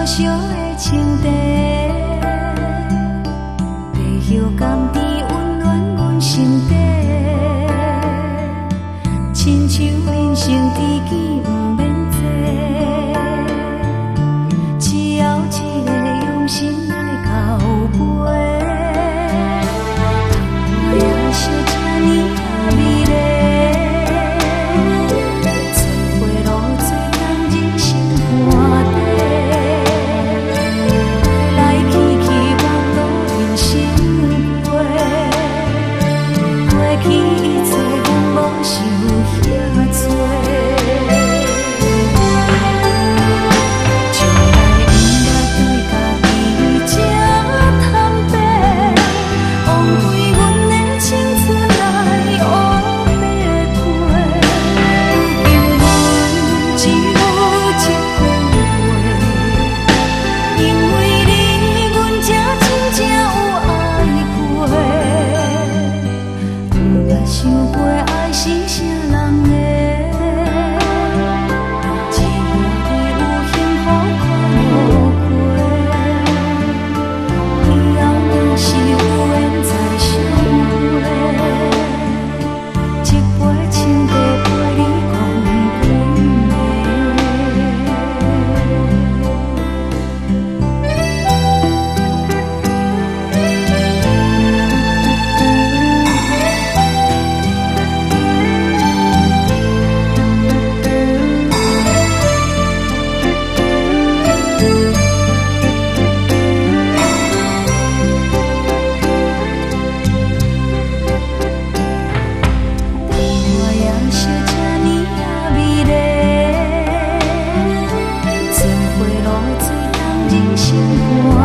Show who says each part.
Speaker 1: 烧的青茶，地叶甘甜温暖阮心底，亲像人生知己不免坐，只要一个用心来交陪，我也是这呢啊美丽，做伙路做人人生伴底。来去去，目路人生过，过去一切拢无想遐多。就来音乐对家己这坦白，枉费阮的青春来乌白花。如今阮只有一片花，因为你，阮才真正有爱过。不捌想过爱是啥人的，一半日有幸福看无过。以后若是有缘再相会，一杯清茶陪你讲几我也是这呢啊美丽，做伙路做人人生伴。